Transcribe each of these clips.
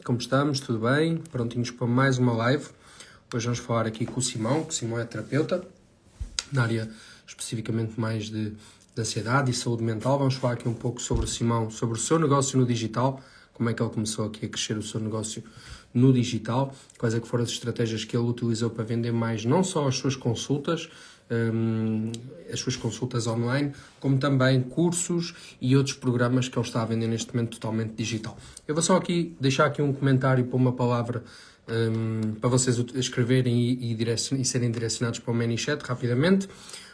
como estamos? Tudo bem? Prontinhos para mais uma live. Hoje vamos falar aqui com o Simão, que o Simão é terapeuta, na área especificamente mais de ansiedade e saúde mental. Vamos falar aqui um pouco sobre o Simão, sobre o seu negócio no digital, como é que ele começou aqui a crescer o seu negócio no digital, quais é que foram as estratégias que ele utilizou para vender mais, não só as suas consultas online, como também cursos e outros programas que ele está a vender neste momento totalmente digital. Eu vou só aqui deixar aqui um comentário para uma palavra para vocês escreverem e serem direcionados para o ManyChat rapidamente,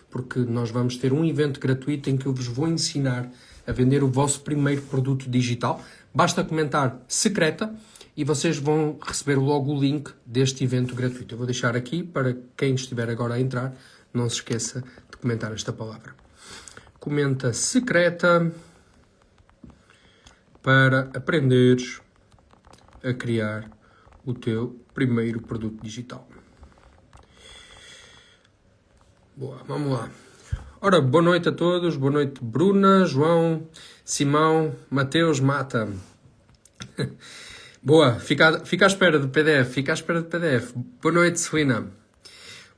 porque nós vamos ter um evento gratuito em que eu vos vou ensinar a vender o vosso primeiro produto digital. Basta comentar secreta e vocês vão receber logo o link deste evento gratuito. Eu vou deixar aqui para quem estiver agora a entrar, não se esqueça de comentar esta palavra. Comenta secreta para aprenderes a criar o teu primeiro produto digital. Boa, vamos lá. Ora, boa noite a todos. Boa noite, Bruna, João, Simão, Mateus, Mata. Boa, fica à espera do PDF. Fica à espera do PDF. Boa noite, Suína.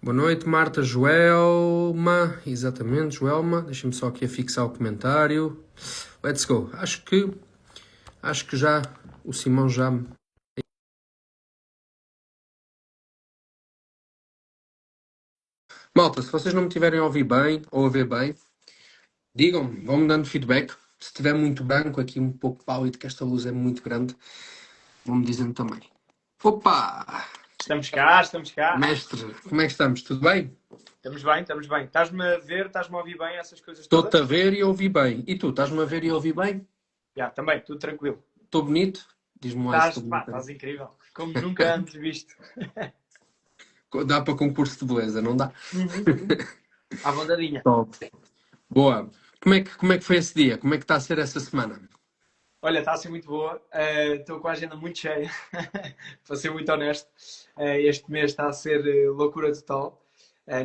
Boa noite, Marta, Joelma. Exatamente, Joelma. Deixa-me só aqui afixar o comentário. Let's go. Acho que já o Simão já... Malta, se vocês não me tiverem a ouvir bem ou a ver bem, digam-me, vão-me dando feedback. Se estiver muito branco, aqui um pouco pálido, que esta luz é muito grande, vão-me dizendo também. Opa! Estamos cá. Mestre, como é que estamos? Tudo bem? Estamos bem. Estás-me a ver, estás-me a ouvir bem, essas coisas Estou-te todas? a ver e a ouvir bem. E tu, estás-me a ver e a ouvir bem? Já, também, tudo tranquilo. Estou bonito? Diz-me lá se estou bonito. Estás incrível. Como nunca antes visto. Dá para concurso de beleza, não dá? À vontadinha. Top. Boa. Como é que foi esse dia? Como é que está a ser essa semana? Olha, está a ser muito boa. Estou com a agenda muito cheia. Para ser muito honesto. Este mês está a ser loucura total.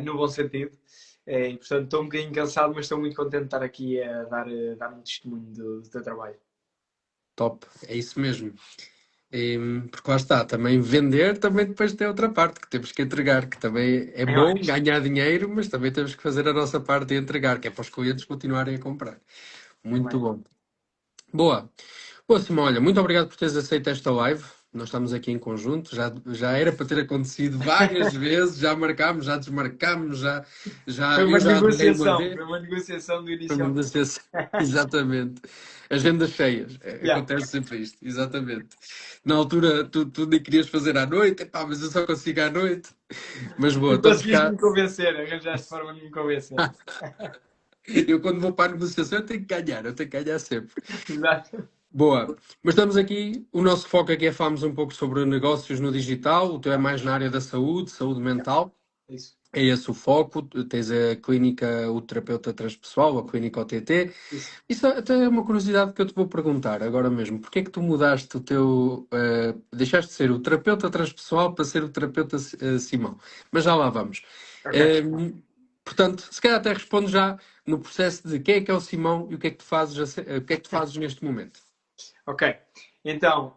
No bom sentido. E, portanto, estou um bocadinho cansado, mas estou muito contente de estar aqui a dar um testemunho do teu trabalho. Top. É isso mesmo. Porque lá está, também vender, também depois tem outra parte que temos que entregar, que também é bom ganhar dinheiro, mas também temos que fazer a nossa parte e entregar, que é para os clientes continuarem a comprar. Muito bom. Boa. Boa, Simão, olha, muito obrigado por teres aceito esta live. Nós estamos aqui em conjunto, já era para ter acontecido várias vezes, já marcámos, já desmarcámos, já Foi uma uma negociação do início. Foi uma negociação, exatamente. Agendas cheias, acontece sempre isto, exatamente. Na altura tu nem querias fazer à noite, epá, mas eu só consigo à noite. Mas boa, estamos cá. Me convencer, arranjaste forma de me convencer. Eu quando vou para a negociação eu tenho que ganhar sempre. Exato. Boa, mas estamos aqui, o nosso foco aqui é falarmos um pouco sobre negócios no digital, o teu é mais na área da saúde mental. Isso. É esse o foco, tens a clínica, o terapeuta transpessoal, a clínica OTT. Isso até é uma curiosidade que eu te vou perguntar agora mesmo. Porquê é que tu mudaste o teu... deixaste de ser o terapeuta transpessoal para ser o terapeuta Simão? Mas já lá vamos. Okay. Portanto, se calhar até respondo já no processo de quem é o Simão e o que é que tu fazes neste momento. Ok. Então,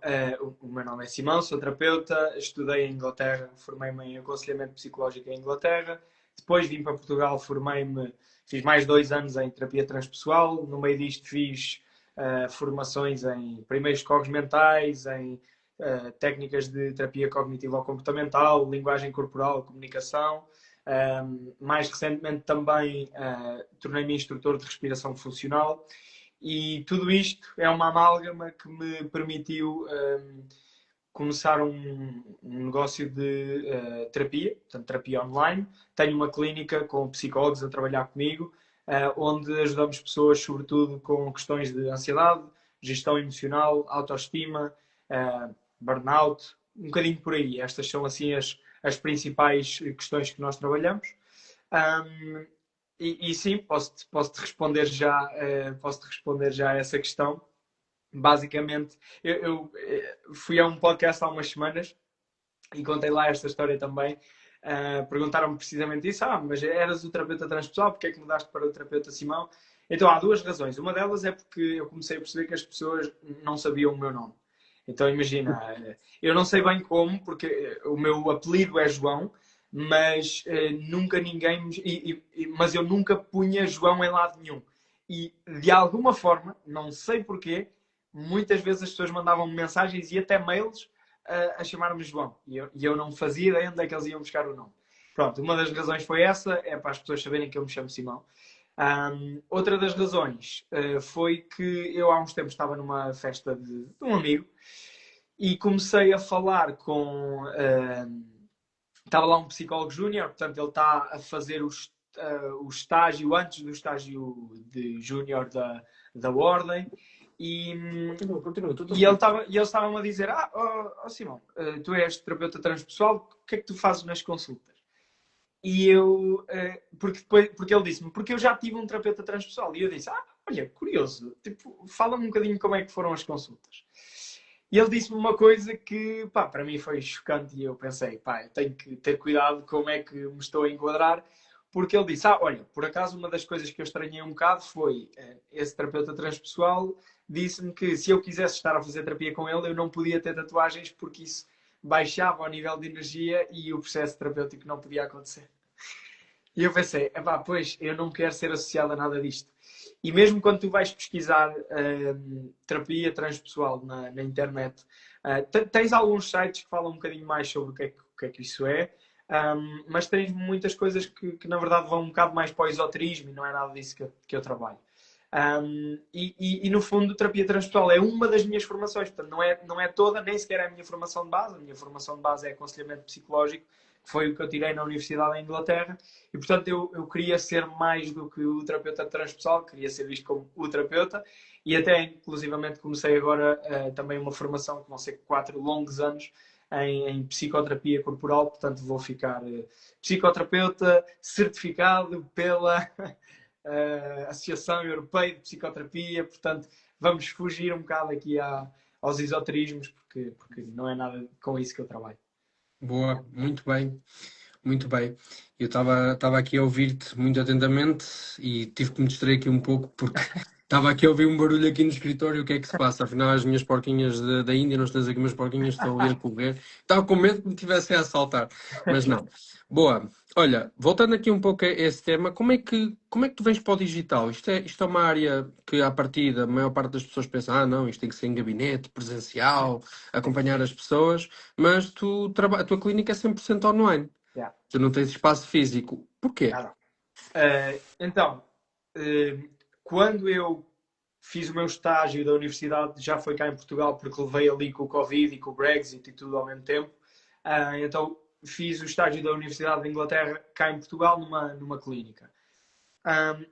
o meu nome é Simão, sou terapeuta, estudei em Inglaterra, formei-me em aconselhamento psicológico em Inglaterra, depois vim para Portugal, fiz mais 2 anos em terapia transpessoal, no meio disto fiz formações em primeiros cogos mentais, em técnicas de terapia cognitivo-comportamental, linguagem corporal, comunicação. Mais recentemente também tornei-me instrutor de respiração funcional. E tudo isto é uma amálgama que me permitiu começar um negócio de terapia, portanto, terapia online. Tenho uma clínica com psicólogos a trabalhar comigo, onde ajudamos pessoas, sobretudo, com questões de ansiedade, gestão emocional, autoestima, burnout, um bocadinho por aí. Estas são, assim, as principais questões que nós trabalhamos. E sim, posso-te responder já a essa questão. Basicamente, eu fui a um podcast há umas semanas e contei lá esta história também. Perguntaram-me precisamente isso. Mas eras o terapeuta transpessoal, porque é que mudaste para o terapeuta Simão? Então, há 2 razões. Uma delas é porque eu comecei a perceber que as pessoas não sabiam o meu nome. Então imagina, eu não sei bem como, porque o meu apelido é João, mas nunca ninguém mas eu nunca punha João em lado nenhum. E de alguma forma, não sei porquê, muitas vezes as pessoas mandavam mensagens e até mails a chamar-me João. E eu não fazia ideia onde é que eles iam buscar o nome. Pronto, uma das razões foi essa, é para as pessoas saberem que eu me chamo Simão. Outra das razões foi que eu há uns tempos estava numa festa de um amigo e comecei a falar com. Estava lá um psicólogo júnior, portanto ele está a fazer o estágio antes do estágio de júnior da ordem. E, Continua. e ele estava-me a dizer: Simão, tu és terapeuta transpessoal, o que é que tu fazes nas consultas? E eu, porque ele disse-me, porque eu já tive um terapeuta transpessoal. E eu disse, olha, curioso, tipo, fala-me um bocadinho como é que foram as consultas. E ele disse-me uma coisa que, pá, para mim foi chocante e eu pensei, pá, eu tenho que ter cuidado como é que me estou a enquadrar, porque ele disse, olha, por acaso uma das coisas que eu estranhei um bocado foi, esse terapeuta transpessoal disse-me que se eu quisesse estar a fazer terapia com ele, eu não podia ter tatuagens porque isso baixava o nível de energia e o processo terapêutico não podia acontecer. E eu pensei, pois, eu não quero ser associado a nada disto. E mesmo quando tu vais pesquisar terapia transpessoal na internet, tens alguns sites que falam um bocadinho mais sobre o que é que isso é, mas tens muitas coisas que na verdade vão um bocado mais para o esoterismo e não é nada disso que eu trabalho. E no fundo, terapia transpessoal é uma das minhas formações, portanto, não é toda, nem sequer é a minha formação de base. A minha formação de base é aconselhamento psicológico, que foi o que eu tirei na Universidade da Inglaterra, e portanto eu queria ser mais do que o terapeuta transpessoal, queria ser visto como o terapeuta, e até inclusivamente comecei agora também uma formação que vão ser 4 longos anos em psicoterapia corporal, portanto vou ficar psicoterapeuta certificado pela Associação Europeia de Psicoterapia, portanto vamos fugir um bocado aqui aos esoterismos, porque não é nada com isso que eu trabalho. Boa, muito bem, muito bem. Eu estava aqui a ouvir-te muito atentamente e tive que me distrair aqui um pouco porque estava aqui a ouvir um barulho aqui no escritório. O que é que se passa? Afinal, as minhas porquinhas da Índia, não estás aqui, meus porquinhas estão ali a correr. Estava com medo que me tivessem a assaltar, mas não. Boa. Olha, voltando aqui um pouco a esse tema, como é que tu vens para o digital? Isto é uma área que, à partida, a maior parte das pessoas pensa, não, isto tem que ser em gabinete, presencial, acompanhar as pessoas, mas a tua clínica é 100% online. Yeah. Tu não tens espaço físico. Porquê? Então, quando eu fiz o meu estágio da universidade, já foi cá em Portugal, porque levei ali com o Covid e com o Brexit e tudo ao mesmo tempo. Então, fiz o estágio da Universidade de Inglaterra cá em Portugal, numa clínica.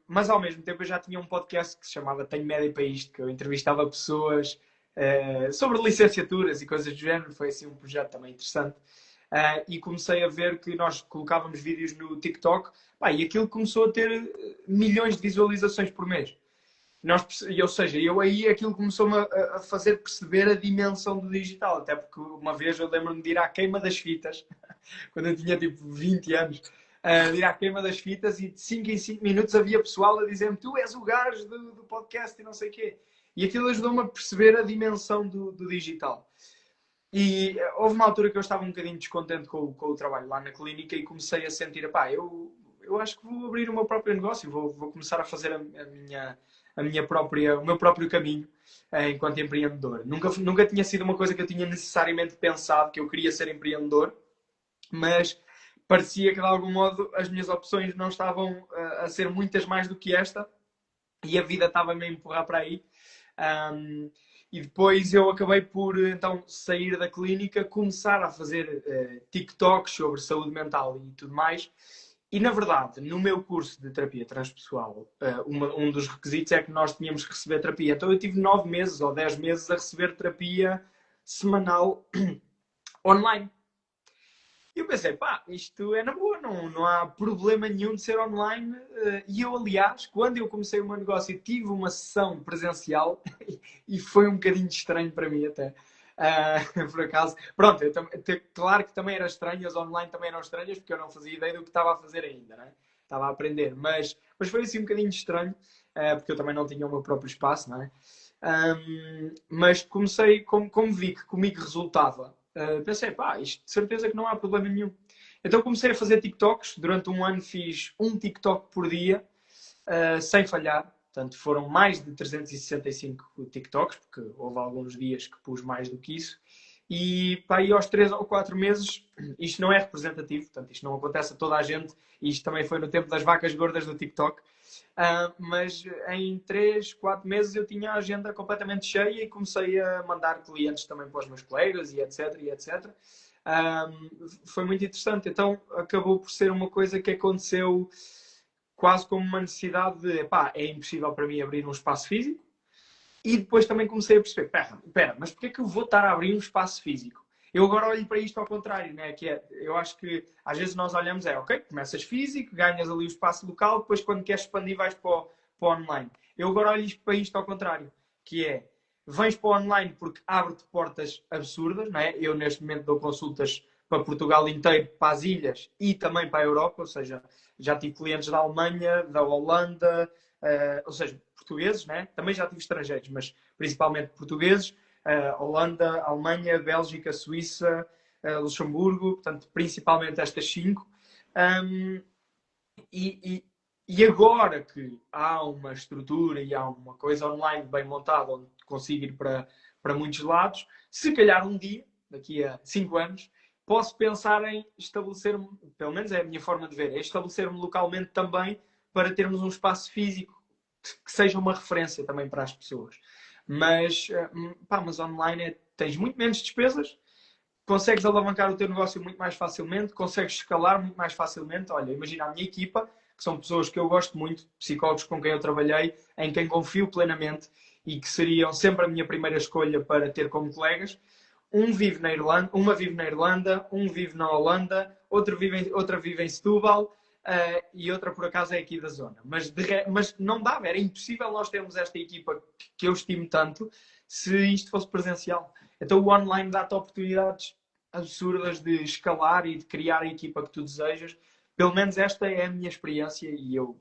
Mas ao mesmo tempo eu já tinha um podcast que se chamava Tenho Média para Isto, que eu entrevistava pessoas sobre licenciaturas e coisas do género. Foi assim um projeto também interessante. E comecei a ver que nós colocávamos vídeos no TikTok, e aquilo começou a ter milhões de visualizações por mês. Ou seja, aquilo começou-me a fazer perceber a dimensão do digital, até porque uma vez eu lembro-me de ir à queima das fitas, quando eu tinha tipo 20 anos, de ir à queima das fitas e de 5 em 5 minutos havia pessoal a dizer-me tu és o gajo do podcast e não sei o quê. E aquilo ajudou-me a perceber a dimensão do digital. E houve uma altura que eu estava um bocadinho descontente com o trabalho lá na clínica e comecei a sentir, eu acho que vou abrir o meu próprio negócio, vou começar a fazer o meu próprio caminho enquanto empreendedor. Nunca tinha sido uma coisa que eu tinha necessariamente pensado, que eu queria ser empreendedor, mas parecia que de algum modo as minhas opções não estavam a ser muitas mais do que esta e a vida estava-me a empurrar para aí. E depois eu acabei por então sair da clínica, começar a fazer TikToks sobre saúde mental e tudo mais. E na verdade, no meu curso de terapia transpessoal, um dos requisitos é que nós tínhamos que receber terapia. Então eu tive 9 meses ou 10 meses a receber terapia semanal online. E eu pensei, isto é na boa, não há problema nenhum de ser online. E eu, aliás, quando eu comecei o meu negócio, tive uma sessão presencial e foi um bocadinho estranho para mim até. Por acaso, pronto, claro que também era estranho, as online também eram estranhas, porque eu não fazia ideia do que estava a fazer ainda, né? Estava a aprender, mas foi assim um bocadinho estranho, porque eu também não tinha o meu próprio espaço, não é? Mas comecei, como vi que comigo resultava, pensei, pá, isto de certeza que não há problema nenhum. Então comecei a fazer TikToks. Durante um ano fiz um TikTok por dia, sem falhar. Portanto, foram mais de 365 TikToks, porque houve alguns dias que pus mais do que isso. E pá, aí aos 3 ou 4 meses, isto não é representativo, portanto, isto não acontece a toda a gente, e isto também foi no tempo das vacas gordas do TikTok. Mas em 3, 4 meses eu tinha a agenda completamente cheia e comecei a mandar clientes também para os meus colegas e etc. E etc. Foi muito interessante. Então acabou por ser uma coisa que aconteceu quase como uma necessidade de, epá, é impossível para mim abrir um espaço físico. E depois também comecei a perceber, pera, mas porquê é que eu vou estar a abrir um espaço físico? Eu agora olho para isto ao contrário, né? Que é, eu acho que às vezes nós olhamos, ok, começas físico, ganhas ali o espaço local, depois quando queres expandir vais para o online. Eu agora olho para isto ao contrário, que é, vens para o online porque abre-te portas absurdas, não é? Eu neste momento dou consultas para Portugal inteiro, para as ilhas e também para a Europa, ou seja, já tive clientes da Alemanha, da Holanda, ou seja, portugueses, né? Também já tive estrangeiros, mas principalmente portugueses, Holanda, Alemanha, Bélgica, Suíça, Luxemburgo, portanto, principalmente estas 5. Um, e, e agora que há uma estrutura e há uma coisa online bem montada, onde consigo ir para muitos lados, se calhar um dia, daqui a 5 anos, posso pensar em estabelecer-me, pelo menos é a minha forma de ver, é estabelecer-me localmente também para termos um espaço físico que seja uma referência também para as pessoas. Mas, mas online tens muito menos despesas, consegues alavancar o teu negócio muito mais facilmente, consegues escalar muito mais facilmente. Olha, imagina a minha equipa, que são pessoas que eu gosto muito, psicólogos com quem eu trabalhei, em quem confio plenamente e que seriam sempre a minha primeira escolha para ter como colegas. Uma vive na Irlanda, um vive na Holanda, outra vive em Setúbal, e outra por acaso é aqui da zona. Mas não dava, era impossível nós termos esta equipa que eu estimo tanto se isto fosse presencial. Então o online dá-te oportunidades absurdas de escalar e de criar a equipa que tu desejas. Pelo menos esta é a minha experiência e eu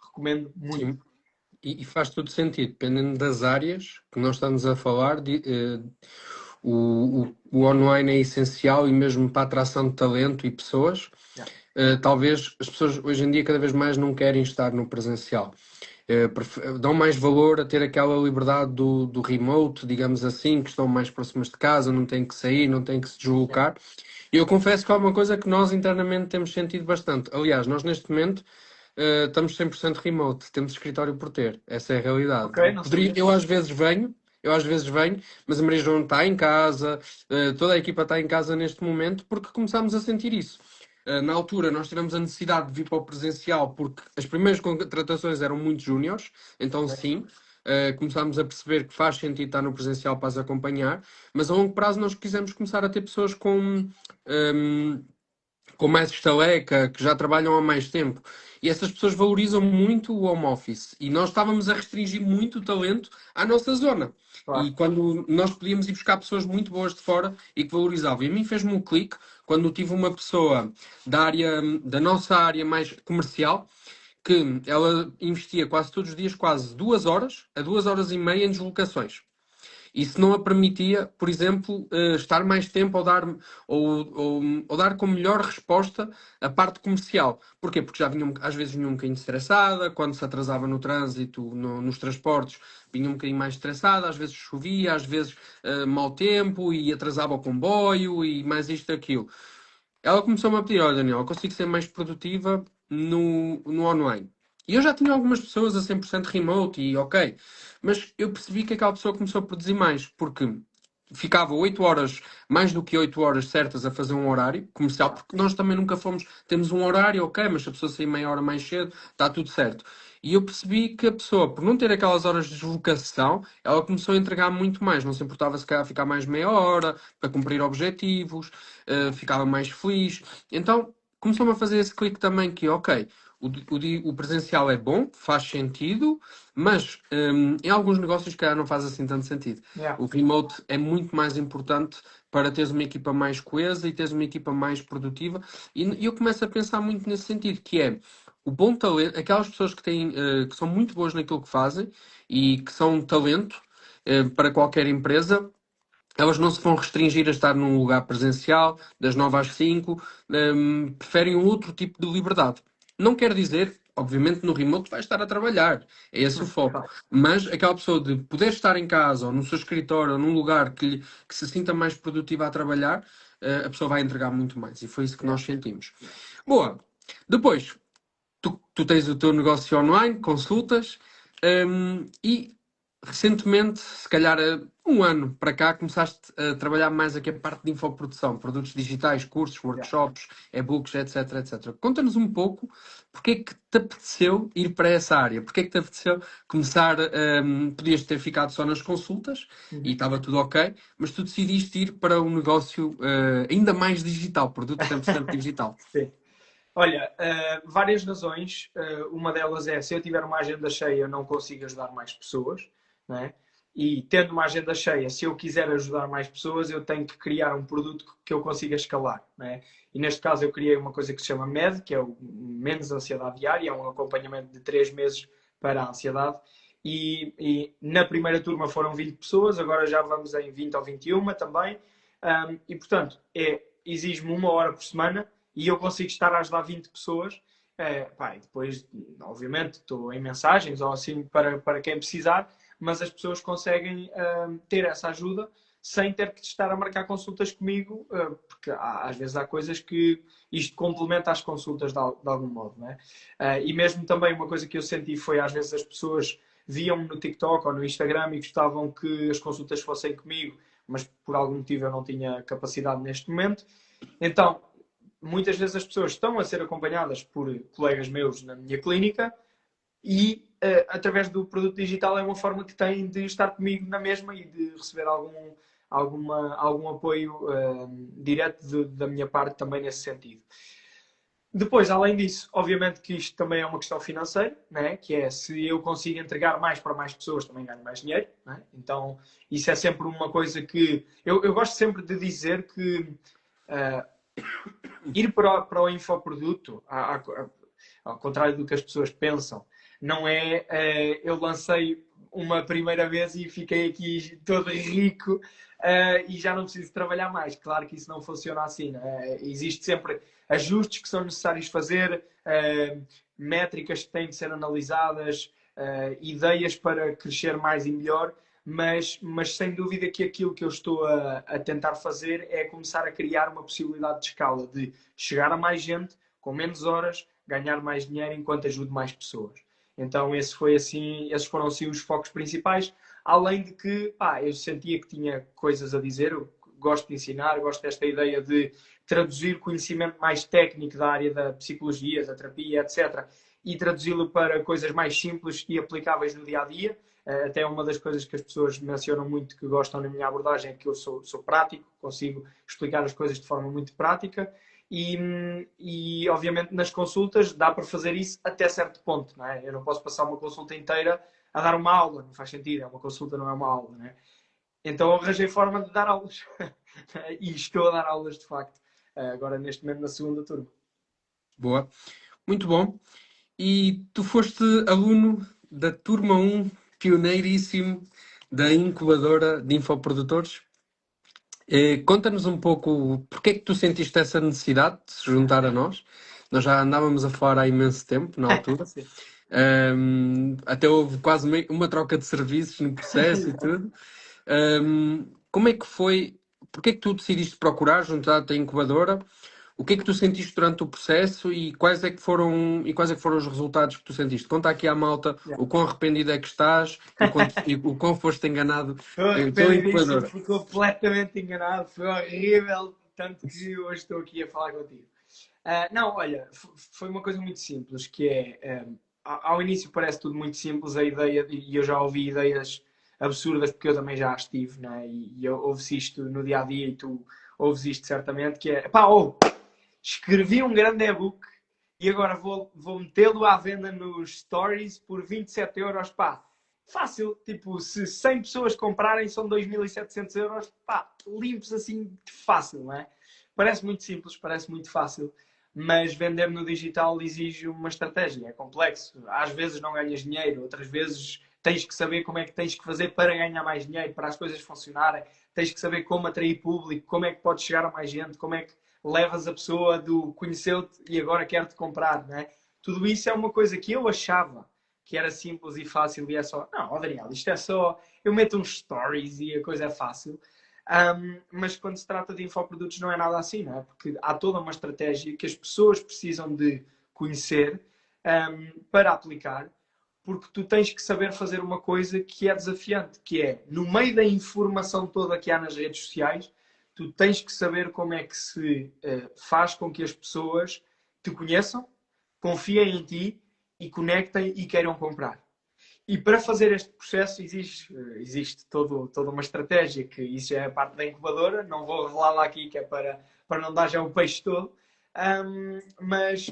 recomendo muito. Sim. E faz todo sentido, dependendo das áreas que nós estamos a falar, o online é essencial e mesmo para a atração de talento e pessoas. Yeah. Talvez as pessoas hoje em dia cada vez mais não querem estar no presencial. Dão mais valor a ter aquela liberdade do remote, digamos assim, que estão mais próximas de casa, não têm que sair, não têm que se deslocar. E eu confesso que é uma coisa que nós internamente temos sentido bastante. Aliás, nós neste momento estamos 100% remote, temos escritório por ter, essa é a realidade. Ok, não sabia. Eu às vezes venho, mas a Maria João está em casa, toda a equipa está em casa neste momento, porque começámos a sentir isso. Na altura, nós tivemos a necessidade de vir para o presencial porque as primeiras contratações eram muito júniores, então Okay. sim, começámos a perceber que faz sentido estar no presencial para as acompanhar, mas a longo prazo nós quisemos começar a ter pessoas com mais estaleca, que já trabalham há mais tempo. E essas pessoas valorizam muito o home office. E nós estávamos a restringir muito o talento à nossa zona. Claro. E quando nós podíamos ir buscar pessoas muito boas de fora e que valorizavam. E a mim fez-me um clique quando tive uma pessoa da nossa área mais comercial, que ela investia quase todos os dias, quase 2 horas a 2 horas e meia em deslocações. Isso não a permitia, por exemplo, estar mais tempo ou dar com melhor resposta a parte comercial. Porquê? Porque já vinha, às vezes vinha um bocadinho estressada, quando se atrasava no trânsito, nos transportes, vinha um bocadinho mais estressada, às vezes chovia, às vezes mau tempo e atrasava o comboio e mais isto e aquilo. Ela começou-me a pedir, olha Daniel, eu consigo ser mais produtiva no online. E eu já tinha algumas pessoas a 100% remote e ok, mas eu percebi que aquela pessoa começou a produzir mais, porque ficava 8 horas, mais do que 8 horas certas a fazer um horário comercial, porque nós também nunca fomos, temos um horário, ok, mas se a pessoa sair meia hora mais cedo, está tudo certo. E eu percebi que a pessoa, por não ter aquelas horas de deslocação, ela começou a entregar muito mais, não se importava se calhar ficar mais meia hora para cumprir objetivos, ficava mais feliz. Então começou-me a fazer esse clique também que, ok, o presencial é bom, faz sentido, mas em alguns negócios, calhar, não faz assim tanto sentido. Yeah. O remote é muito mais importante para teres uma equipa mais coesa e teres uma equipa mais produtiva. E eu começo a pensar muito nesse sentido, que é o bom talento, aquelas pessoas que têm, que são muito boas naquilo que fazem e que são talento, para qualquer empresa. Elas não se vão restringir a estar num lugar presencial, das 9 às 5, preferem um outro tipo de liberdade. Não quer dizer, obviamente, no remote vai estar a trabalhar, é esse o foco. Claro. Mas aquela pessoa de poder estar em casa, ou no seu escritório, ou num lugar que se sinta mais produtiva a trabalhar, a pessoa vai entregar muito mais. E foi isso que Yeah. nós sentimos. Boa. Depois, tu tens o teu negócio online, consultas, e recentemente, se calhar um ano para cá, começaste a trabalhar mais aqui a parte de infoprodução, produtos digitais, cursos, Yeah. workshops, e-books, etc, etc. Conta-nos um pouco porque é que te apeteceu ir para essa área, porque é que te apeteceu começar, podias ter ficado só nas consultas e Uhum. estava tudo ok, mas tu decidiste ir para um negócio ainda mais digital, produto 100% digital. Sim. Olha, várias razões. Uma delas é, se eu tiver uma agenda cheia, eu não consigo ajudar mais pessoas, né? E tendo uma agenda cheia, se eu quiser ajudar mais pessoas, eu tenho que criar um produto que eu consiga escalar, né? E neste caso eu criei uma coisa que se chama MED, que é o Menos Ansiedade Diária, é um acompanhamento de 3 meses para a ansiedade. E na primeira turma foram 20 pessoas, agora já vamos em 20 ou 21 também. E portanto, exige-me 1 hora por semana e eu consigo estar a ajudar 20 pessoas. Pá, depois, obviamente, estou em mensagens ou assim para quem precisar, mas as pessoas conseguem ter essa ajuda sem ter que estar a marcar consultas comigo, porque às vezes há coisas que isto complementa as consultas de algum modo, né? E mesmo também uma coisa que eu senti foi às vezes as pessoas viam-me no TikTok ou no Instagram e gostavam que as consultas fossem comigo, mas por algum motivo eu não tinha capacidade neste momento. Então, muitas vezes as pessoas estão a ser acompanhadas por colegas meus na minha clínica e através do produto digital é uma forma que têm de estar comigo na mesma e de receber algum apoio direto da minha parte também nesse sentido. Depois, além disso, obviamente que isto também é uma questão financeira, né? Que é se eu consigo entregar mais para mais pessoas, também ganho mais dinheiro. Né? Então, isso é sempre uma coisa que eu gosto sempre de dizer que uh, ir para o infoproduto, ao contrário do que as pessoas pensam, não é eu lancei uma primeira vez e fiquei aqui todo rico e já não preciso trabalhar mais. Claro que isso não funciona assim. Existe sempre ajustes que são necessários fazer, métricas que têm de ser analisadas, ideias para crescer mais e melhor, mas sem dúvida que aquilo que eu estou a tentar fazer é começar a criar uma possibilidade de escala, de chegar a mais gente, com menos horas, ganhar mais dinheiro enquanto ajudo mais pessoas. Então esses foram assim os focos principais, além de que eu sentia que tinha coisas a dizer, eu gosto de ensinar, gosto desta ideia de traduzir conhecimento mais técnico da área da psicologia, da terapia, etc., e traduzi-lo para coisas mais simples e aplicáveis no dia a dia. Até uma das coisas que as pessoas mencionam muito que gostam na minha abordagem é que eu sou prático, consigo explicar as coisas de forma muito prática e obviamente nas consultas dá para fazer isso até certo ponto, não é? Eu não posso passar uma consulta inteira a dar uma aula, não faz sentido, uma consulta não é uma aula, não é? Então arranjei forma de dar aulas e estou a dar aulas de facto, agora neste momento na segunda turma. Boa. Muito bom. E tu foste aluno da turma 1, pioneiríssimo da incubadora de infoprodutores. Conta-nos um pouco porque é que tu sentiste essa necessidade de se juntar a nós. Nós já andávamos a falar há imenso tempo, na altura. Até houve quase uma troca de serviços no processo e tudo. Como é que foi? Porque é que tu decidiste procurar juntar-te à incubadora? O que é que tu sentiste durante o processo e quais é que foram os resultados que tu sentiste? Conta aqui à malta Yeah. o quão arrependido é que estás e o quão foste enganado Estou pela arrependidíssimo, incubadora. fui completamente enganado, foi horrível, tanto que hoje estou aqui a falar contigo. Não, olha, foi uma coisa muito simples, que é, ao início parece tudo muito simples, a ideia, e eu já ouvi ideias absurdas, porque eu também já as tive, né? E eu ouvi isto no dia-a-dia e tu ouves isto certamente, que é, escrevi um grande e-book e agora vou metê-lo à venda nos stories por 27 euros, fácil, tipo, se 100 pessoas comprarem são 2.700 euros, limpos assim, fácil, não é? Parece muito simples, parece muito fácil, mas vender no digital exige uma estratégia, é complexo. Às vezes não ganhas dinheiro, outras vezes tens que saber como é que tens que fazer para ganhar mais dinheiro, para as coisas funcionarem, tens que saber como atrair público, como é que podes chegar a mais gente, como é que levas a pessoa do conheceu-te e agora quer-te comprar, não é? Tudo isso é uma coisa que eu achava que era simples e fácil e é só, não, Daniel, isto é só, eu meto uns stories e a coisa é fácil. Mas quando se trata de infoprodutos não é nada assim, não é? Porque há toda uma estratégia que as pessoas precisam de conhecer para aplicar, porque tu tens que saber fazer uma coisa que é desafiante, que é, no meio da informação toda que há nas redes sociais, tu tens que saber como é que se faz com que as pessoas te conheçam, confiem em ti e conectem e queiram comprar. E para fazer este processo existe toda uma estratégia, que isso é a parte da incubadora, não vou revelá-la aqui, que é para não dar já o peixe todo. Mas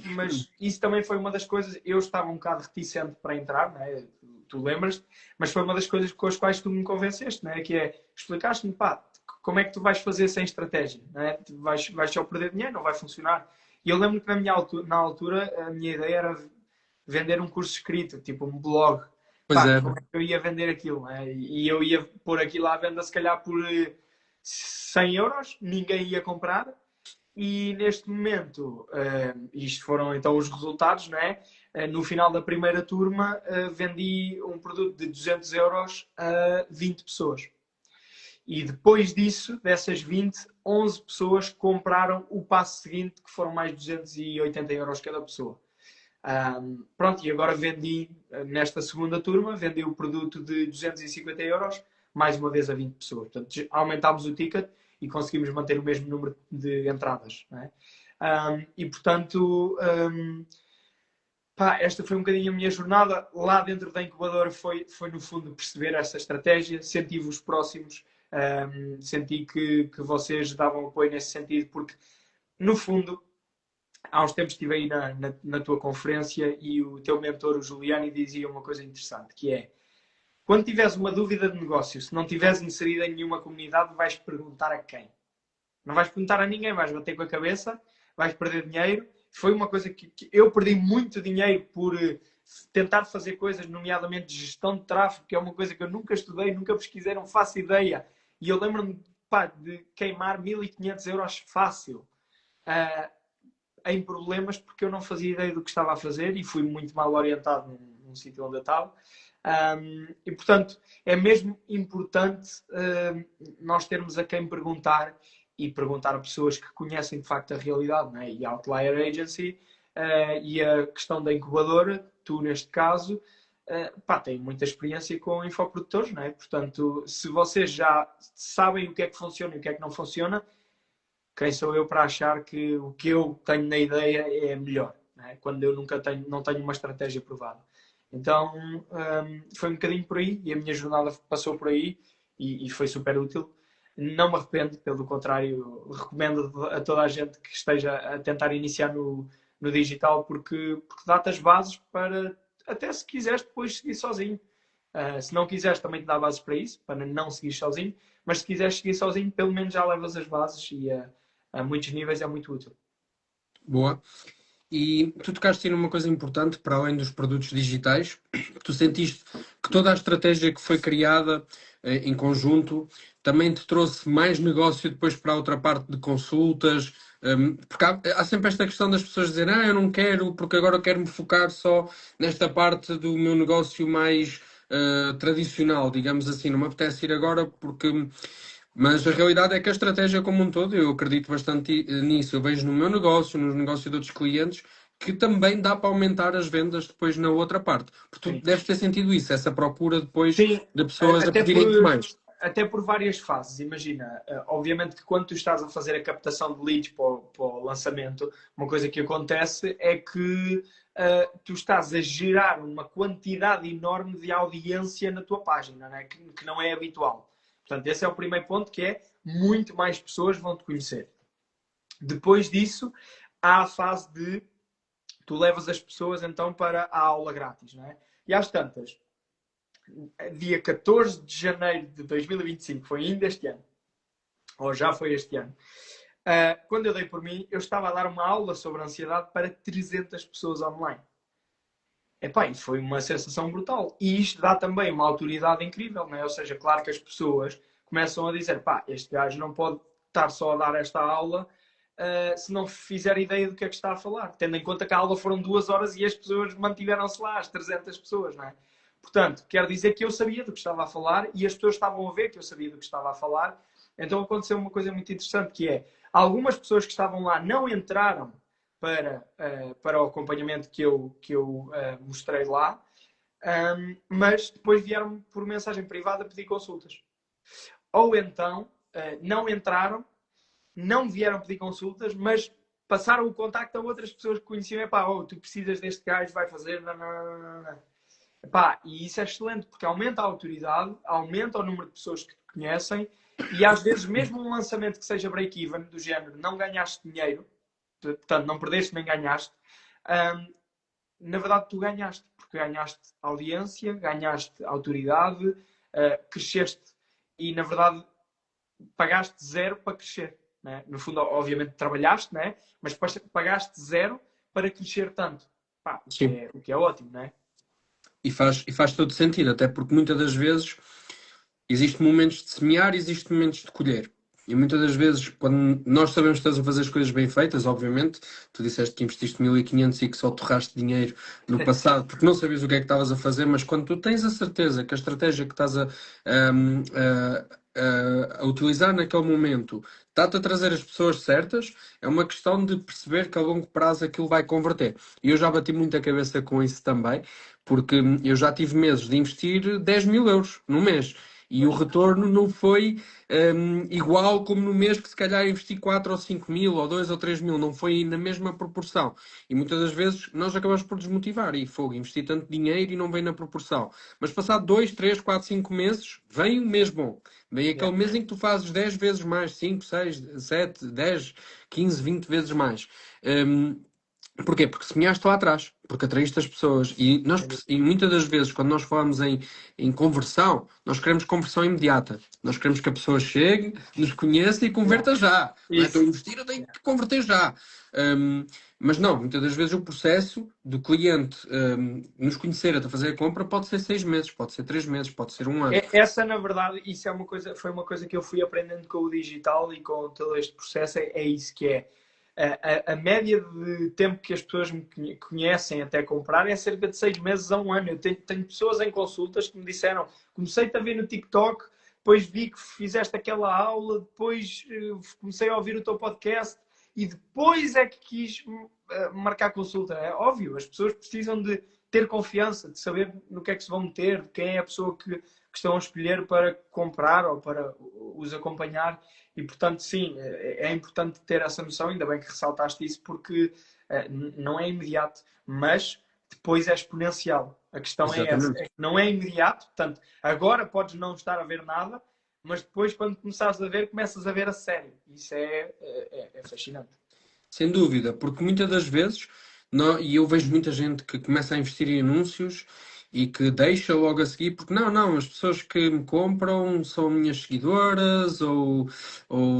isso também foi uma das coisas, eu estava um bocado reticente para entrar, né? Tu lembras, mas foi uma das coisas com as quais tu me convenceste, né? Que é, explicaste-me, pá, como é que tu vais fazer sem estratégia, né? Vais só perder dinheiro, não vai funcionar. E eu lembro que na altura a minha ideia era vender um curso escrito, tipo um blog. Pois Pá, é. como é que eu ia vender aquilo, né? E eu ia pôr aquilo à venda se calhar por 100 euros, ninguém ia comprar. E neste momento, isto foram então os resultados, né? No final da primeira turma, vendi um produto de 200 euros a 20 pessoas. E depois disso, dessas 20, 11 pessoas compraram o passo seguinte, que foram mais 280 euros cada pessoa. Pronto, e agora vendi, nesta segunda turma, vendi o produto de 250 euros, mais uma vez a 20 pessoas. Portanto, aumentámos o ticket e conseguimos manter o mesmo número de entradas. Não é? E, portanto, pá, esta foi um bocadinho a minha jornada. Lá dentro da incubadora foi no fundo, perceber essa estratégia, senti-vos próximos, senti que vocês davam apoio nesse sentido, porque, no fundo, há uns tempos estive aí na tua conferência e o teu mentor, o Juliani, dizia uma coisa interessante, que é, quando tiveres uma dúvida de negócio, se não tiveres inserido em nenhuma comunidade, vais perguntar a quem? Não vais perguntar a ninguém, vais bater com a cabeça, vais perder dinheiro. Foi uma coisa que eu perdi muito dinheiro por tentar fazer coisas, nomeadamente gestão de tráfego, que é uma coisa que eu nunca estudei, nunca pesquisei, não faço ideia. E eu lembro-me, pá, de queimar 1500 euros fácil. Em problemas porque eu não fazia ideia do que estava a fazer e fui muito mal orientado num sítio onde eu estava. E, portanto, é mesmo importante nós termos a quem perguntar e perguntar a pessoas que conhecem de facto a realidade, né? E a Outlier Agency e a questão da incubadora, tu neste caso, pá, tem muita experiência com infoprodutores, né? Portanto, se vocês já sabem o que é que funciona e o que é que não funciona, quem sou eu para achar que o que eu tenho na ideia é melhor, né? Quando eu não tenho uma estratégia provada. Então, foi um bocadinho por aí e a minha jornada passou por aí e foi super útil. Não me arrependo, pelo contrário, recomendo a toda a gente que esteja a tentar iniciar no digital porque dá-te as bases para, até se quiseres depois seguir sozinho. Se não quiseres, também te dá bases para isso, para não seguir sozinho, mas se quiseres seguir sozinho, pelo menos já levas as bases e a muitos níveis é muito útil. Boa. E tu tocaste aí numa coisa importante, para além dos produtos digitais, tu sentiste que toda a estratégia que foi criada em conjunto também te trouxe mais negócio depois para a outra parte de consultas, porque há sempre esta questão das pessoas dizerem, eu não quero, porque agora eu quero me focar só nesta parte do meu negócio mais tradicional, digamos assim, não me apetece ir agora porque mas a realidade é que a estratégia como um todo, eu acredito bastante nisso. Eu vejo no meu negócio, no negócio de outros clientes, que também dá para aumentar as vendas depois na outra parte. Porque tu Sim. deves ter sentido isso, essa procura depois Sim, de pessoas a até pedirem-te mais. até por várias fases. Imagina, obviamente que quando tu estás a fazer a captação de leads para o lançamento, uma coisa que acontece é que tu estás a gerar uma quantidade enorme de audiência na tua página, né? Que não é habitual. Portanto, esse é o primeiro ponto, que é muito mais pessoas vão te conhecer. Depois disso, há a fase de tu levas as pessoas então para a aula grátis, não é? E às tantas, dia 14 de janeiro de 2025, foi ainda este ano, ou já foi este ano, quando eu dei por mim, eu estava a dar uma aula sobre ansiedade para 300 pessoas online. epá, e foi uma sensação brutal. E isto dá também uma autoridade incrível, não é? Ou seja, claro que as pessoas começam a dizer, pá, este gajo não pode estar só a dar esta aula se não fizer ideia do que é que está a falar. Tendo em conta que a aula foram 2 horas e as pessoas mantiveram-se lá, as 300 pessoas, não é? Portanto, quer dizer que eu sabia do que estava a falar e as pessoas estavam a ver que eu sabia do que estava a falar. Então aconteceu uma coisa muito interessante que é, algumas pessoas que estavam lá não entraram para o acompanhamento que eu mostrei lá, mas depois vieram por mensagem privada pedir consultas. Ou então não entraram, não vieram pedir consultas, mas passaram o contacto a outras pessoas que conheciam. Epá, oh, tu precisas deste gajo, vai fazer. Não, não, não, não. Epá, e isso é excelente, porque aumenta a autoridade, aumenta o número de pessoas que te conhecem e às vezes mesmo um lançamento que seja break-even, do género, não ganhaste dinheiro, portanto não perdeste nem ganhaste, na verdade tu ganhaste, porque ganhaste audiência, ganhaste autoridade, cresceste e na verdade pagaste zero para crescer. Né? No fundo, obviamente trabalhaste, né? Mas pagaste zero para crescer tanto. Pá, Sim. o que é ótimo, não é? E faz todo sentido, até porque muitas das vezes existem momentos de semear e existem momentos de colher. E muitas das vezes, quando nós sabemos que estás a fazer as coisas bem feitas, obviamente, tu disseste que investiste 1500 e que só torraste dinheiro no passado porque não sabias o que é que estavas a fazer, mas quando tu tens a certeza que a estratégia que estás a utilizar naquele momento está-te a trazer as pessoas certas, é uma questão de perceber que a longo prazo aquilo vai converter. E eu já bati muito a cabeça com isso também, porque eu já tive meses de investir 10 mil euros no mês. E o Pois. retorno não foi igual como no mês que se calhar investi 4 ou 5 mil, ou 2 ou 3 mil, não foi na mesma proporção. E muitas das vezes nós acabamos por desmotivar. E fogo, investi tanto dinheiro e não vem na proporção. Mas passado 2 3 4 5 meses, vem o mês bom. Vem Yeah. aquele mês em que tu fazes 10 vezes mais, 5 6 7 10 15 20 vezes mais. Hum, Porquê? Porque semeaste lá atrás, porque atraíste as pessoas. E muitas das vezes, quando nós falamos em conversão, nós queremos conversão imediata. Nós queremos que a pessoa chegue, nos conheça e Yeah. converta já. Não é? Estou a Isso. investir, eu tenho Yeah. que converter já. Mas não, muitas das vezes o processo do cliente nos conhecer até fazer a compra pode ser 6 meses, pode ser 3 meses, pode ser um ano. Essa, na verdade, isso é uma coisa, foi uma coisa que eu fui aprendendo com o digital e com todo este processo. É isso que é. A média de tempo que as pessoas me conhecem até comprar é cerca de 6 meses a um ano. Eu tenho pessoas em consultas que me disseram: comecei-te a ver no TikTok, depois vi que fizeste aquela aula, depois comecei a ouvir o teu podcast e depois é que quis marcar consulta. É óbvio, as pessoas precisam de ter confiança, de saber no que é que se vão meter, de quem é a pessoa que estão a escolher para comprar ou para os acompanhar. E, portanto, sim, é importante ter essa noção, ainda bem que ressaltaste isso, porque não é imediato, mas depois é exponencial. A questão é essa, Exatamente. não é imediato, portanto, agora podes não estar a ver nada, mas depois, quando começares a ver, começas a ver a sério. Isso é fascinante. Sem dúvida, porque muitas das vezes, e eu vejo muita gente que começa a investir em anúncios e que deixa logo a seguir, porque não, as pessoas que me compram são minhas seguidoras ou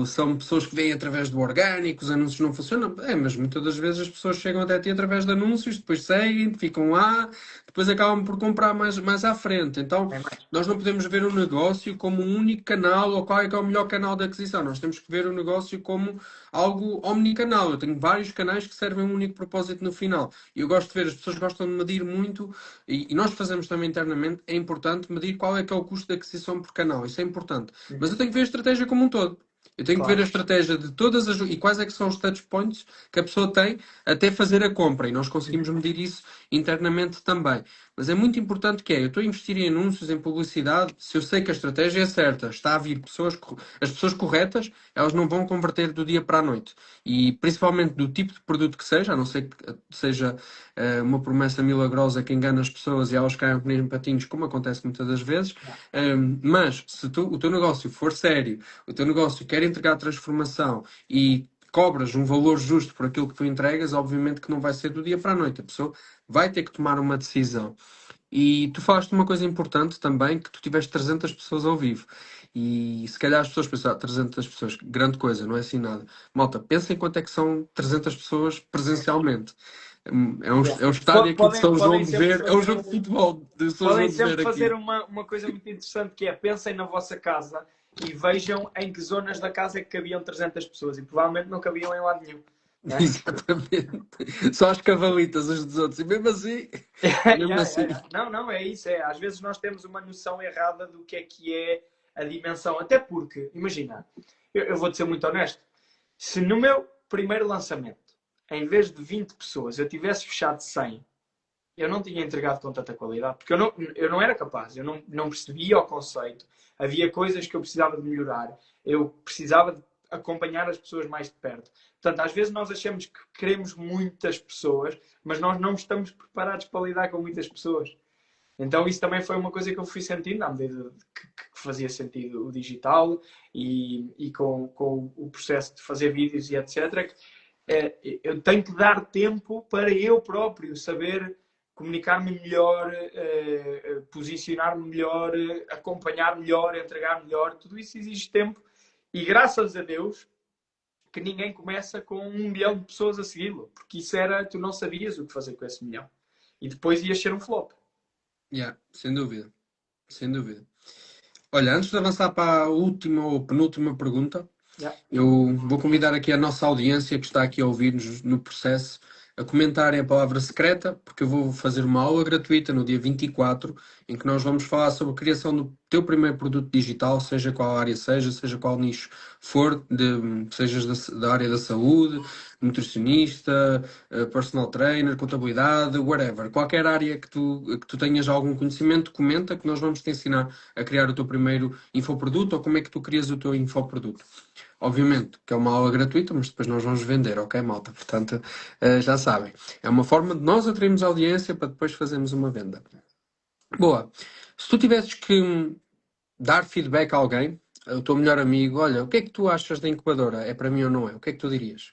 são pessoas que vêm através do orgânico, os anúncios não funcionam. É, mas muitas das vezes as pessoas chegam até ti através de anúncios, depois seguem, ficam lá, depois acabam por comprar mais à frente. Então, É mais. nós não podemos ver o negócio como um único canal ou qual é que é o melhor canal de aquisição. Nós temos que ver o negócio como algo omnicanal. Eu tenho vários canais que servem um único propósito no final. E eu gosto de ver, as pessoas gostam de medir muito, e nós fazemos também internamente, é importante medir qual é que é o custo de aquisição por canal. Isso é importante. Mas eu Uhum. tenho que ver a estratégia como um todo. Eu tenho que ver a Claro. estratégia de todas as e quais é que são os touch points que a pessoa tem até fazer a compra. E nós conseguimos medir isso internamente também. Mas é muito importante que eu estou a investir em anúncios, em publicidade, se eu sei que a estratégia é certa, está a vir as pessoas corretas, elas não vão converter do dia para a noite. E principalmente do tipo de produto que seja, a não ser que seja uma promessa milagrosa que engana as pessoas e elas caem nem patinhos, como acontece muitas das vezes. Mas se o teu negócio for sério, o teu negócio quer entregar transformação e cobras um valor justo por aquilo que tu entregas, obviamente que não vai ser do dia para a noite. A pessoa vai ter que tomar uma decisão. E tu falaste de uma coisa importante também, que tu tiveste 300 pessoas ao vivo. E se calhar as pessoas pensam, 300 pessoas, grande coisa, não é assim nada. Malta, pensem quanto é que são 300 pessoas presencialmente. É um estádio aqui de São João Podem de sempre Ver. É um fazer jogo de futebol de São podem João de sempre Ver fazer aqui. uma coisa muito interessante que é pensem na vossa casa e vejam em que zonas da casa é que cabiam 300 pessoas e provavelmente não cabiam em lado nenhum. Né? Exatamente. Só as cavalitas uns dos outros. E mesmo assim, mesmo assim. Não, é isso. Às vezes nós temos uma noção errada do que é a dimensão. Até porque, imagina, eu vou-te ser muito honesto. Se no meu primeiro lançamento, em vez de 20 pessoas, eu tivesse fechado 100, eu não tinha entregado com tanta qualidade, porque eu não era capaz, eu não percebia o conceito, havia coisas que eu precisava de melhorar, eu precisava de acompanhar as pessoas mais de perto. Portanto, às vezes nós achamos que queremos muitas pessoas, mas nós não estamos preparados para lidar com muitas pessoas. Então isso também foi uma coisa que eu fui sentindo à medida que fazia sentido o digital e com o processo de fazer vídeos e etc. Eu tenho que dar tempo para eu próprio saber comunicar-me melhor, posicionar-me melhor, acompanhar melhor, entregar melhor. Tudo isso exige tempo e graças a Deus que ninguém começa com 1 milhão de pessoas a segui-lo, porque isso era, tu não sabias o que fazer com esse 1 milhão. E depois ias ser um flop. Yeah, sem dúvida. Sem dúvida. Olha, antes de avançar para a última ou penúltima pergunta, Yeah. eu vou convidar aqui a nossa audiência que está aqui a ouvir-nos no processo a comentarem a palavra secreta, porque eu vou fazer uma aula gratuita no dia 24, em que nós vamos falar sobre a criação do teu primeiro produto digital, seja qual área seja qual nicho for, sejas da área da saúde, nutricionista, personal trainer, contabilidade, whatever. Qualquer área que tu tenhas algum conhecimento, comenta que nós vamos te ensinar a criar o teu primeiro infoproduto ou como é que tu crias o teu infoproduto. Obviamente que é uma aula gratuita, mas depois nós vamos vender, ok, malta? Portanto, já sabem. É uma forma de nós atrairmos audiência para depois fazermos uma venda. Boa. Se tu tivesses que dar feedback a alguém, o teu melhor amigo, olha, o que é que tu achas da incubadora? É para mim ou não é? O que é que tu dirias?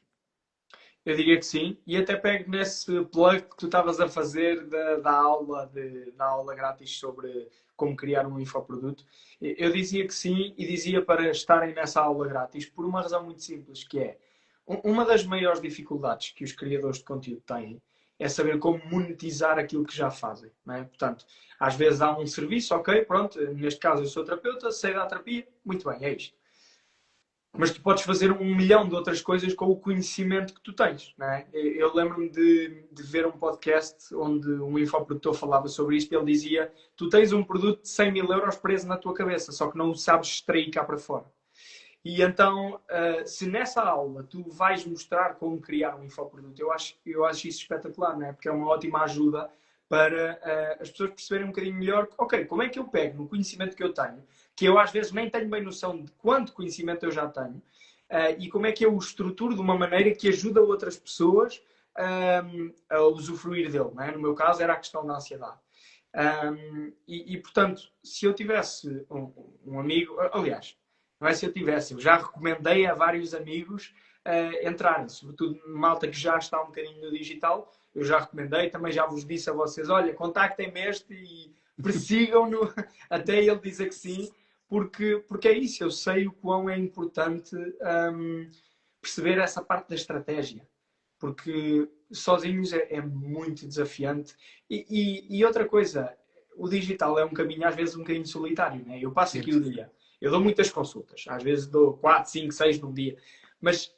Eu diria que sim, e até pego nesse plug que tu estavas a fazer da aula grátis sobre como criar um infoproduto. Eu dizia que sim e dizia para estarem nessa aula grátis por uma razão muito simples, que é uma das maiores dificuldades que os criadores de conteúdo têm é saber como monetizar aquilo que já fazem. Não é? Portanto, às vezes há um serviço, ok, pronto, neste caso eu sou terapeuta, sei da terapia, muito bem, é isto. Mas tu podes fazer 1 milhão de outras coisas com o conhecimento que tu tens. Não é? Eu lembro-me de ver um podcast onde um infoprodutor falava sobre isto e ele dizia: tu tens um produto de 100 mil euros preso na tua cabeça, só que não o sabes extrair cá para fora. E então, se nessa aula tu vais mostrar como criar um infoproduto, eu acho isso espetacular, não é? Porque é uma ótima ajuda para as pessoas perceberem um bocadinho melhor, ok, como é que eu pego no conhecimento que eu tenho, que eu às vezes nem tenho bem noção de quanto conhecimento eu já tenho, e como é que eu o estruturo de uma maneira que ajuda outras pessoas a usufruir dele, não é? No meu caso era a questão da ansiedade. Portanto, se eu tivesse um amigo, aliás, não é se eu tivesse, eu já recomendei a vários amigos entrarem, sobretudo malta que já está um bocadinho no digital, eu já recomendei, também já vos disse a vocês, olha, contactem-me este e persigam-no até ele dizer que sim, porque é isso, eu sei o quão é importante perceber essa parte da estratégia, porque sozinhos é muito desafiante. E outra coisa, o digital é um caminho às vezes um bocadinho solitário, né? Eu passo aqui o dia, eu dou muitas consultas, às vezes dou 4, 5, 6 num dia, mas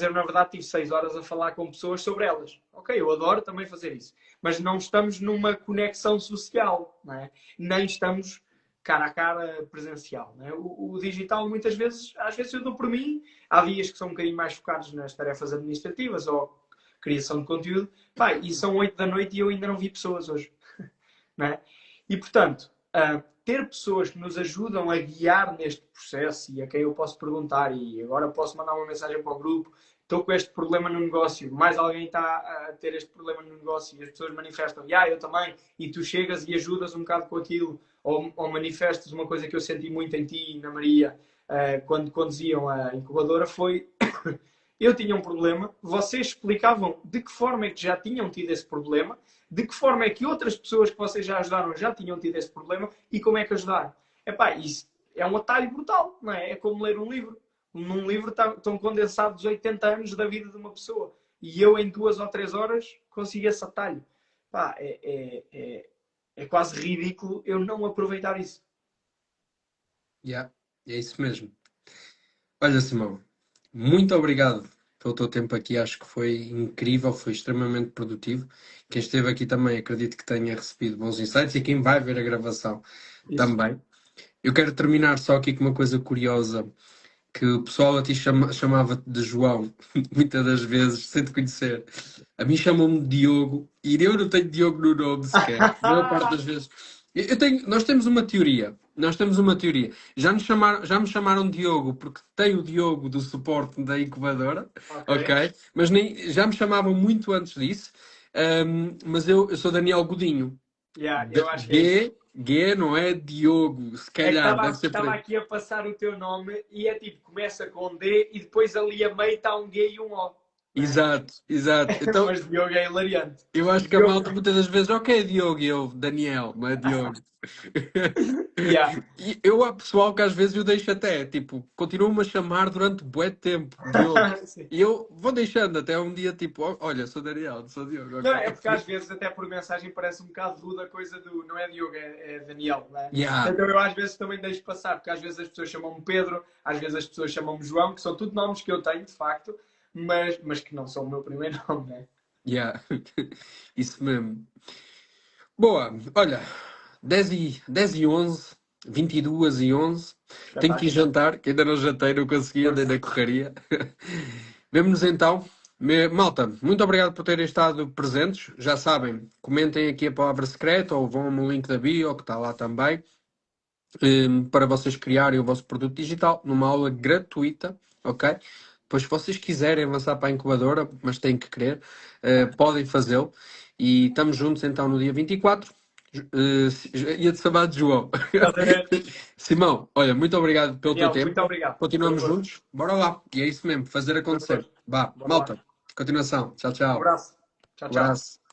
eu na verdade tive 6 horas a falar com pessoas sobre elas. Ok, eu adoro também fazer isso, mas não estamos numa conexão social, não é? Nem estamos cara a cara presencial. Não é? O digital muitas vezes, às vezes eu dou por mim, há dias que são um bocadinho mais focados nas tarefas administrativas ou criação de conteúdo, pá, e são 8 da noite e eu ainda não vi pessoas hoje. Não é? E portanto, ter pessoas que nos ajudam a guiar neste processo e a quem eu posso perguntar, e agora posso mandar uma mensagem para o grupo, estou com este problema no negócio, mais alguém está a ter este problema no negócio e as pessoas manifestam, eu também, e tu chegas e ajudas um bocado com aquilo, ou manifestas uma coisa que eu senti muito em ti e na Maria quando conduziam a incubadora, foi eu tinha um problema, vocês explicavam de que forma é que já tinham tido esse problema, de que forma é que outras pessoas que vocês já ajudaram já tinham tido esse problema e como é que ajudaram. Epá, isso é um atalho brutal, não é? É como ler um livro. Num livro estão condensados 80 anos da vida de uma pessoa. e eu em 2 ou 3 horas consigo esse atalho. Pá, é quase ridículo eu não aproveitar isso. Yeah, é isso mesmo. Olha, Simão, muito obrigado pelo teu tempo aqui. Acho que foi incrível, foi extremamente produtivo. Quem esteve aqui também acredito que tenha recebido bons insights e quem vai ver a gravação Isso. também. Eu quero terminar só aqui com uma coisa curiosa, que o pessoal a ti chamava-te de João, muitas das vezes, sem te conhecer. A mim chamam-me de Diogo, e eu não tenho Diogo no nome sequer. A maior parte das vezes. Nós temos uma teoria. Nós temos uma teoria. Já me chamaram Diogo porque tem o Diogo do suporte da incubadora, Ok. ok? Mas já me chamavam muito antes disso. Mas eu sou Daniel Godinho. Yeah, eu acho que é isso. G não é Diogo, se É que calhar, deve ser por estava aí. aqui a passar o teu nome e é tipo, começa com D e depois ali a meio está um G e um O. Né? Exato, exato. Então, Mas Diogo é hilariante. eu acho que a Diogo, malta muitas das vezes, ok, é Diogo, e eu, Daniel, não é Diogo. yeah. E eu há pessoal que às vezes eu deixo até, tipo, continuam-me a chamar durante bué de tempo, Diogo. Sim. E eu vou deixando até um dia, tipo, olha, sou Daniel, sou Diogo, Não, ok. é porque às vezes até por mensagem parece um bocado rude a coisa do não é Diogo, é Daniel, né? Yeah, Então eu às vezes também deixo passar, porque às vezes as pessoas chamam-me Pedro, às vezes as pessoas chamam-me João, que são tudo nomes que eu tenho, de facto, mas que não são o meu primeiro nome, né? yeah. Isso mesmo. Boa, olha, 10 e 11, 22 e 11. Tenho que ir Espetáculo. jantar, que ainda não jantei, não consegui, andei na correria. Vemo-nos então. Malta, muito obrigado por terem estado presentes. Já sabem, comentem aqui a palavra secreta ou vão no link da bio, que está lá também, para vocês criarem o vosso produto digital numa aula gratuita, ok? Depois, se vocês quiserem avançar para a incubadora, mas têm que querer, podem fazê-lo. E estamos juntos então no dia 24. Ia-te chamar de João. Simão, olha, muito obrigado pelo teu Daniel, muito tempo. obrigado. Foi um Continuamos gosto. juntos. Bora lá. E é isso mesmo, fazer Foi um acontecer. gosto. Vá, Bora lá. malta. Continuação. Tchau, Um tchau. abraço. Tchau, tchau. Abraço.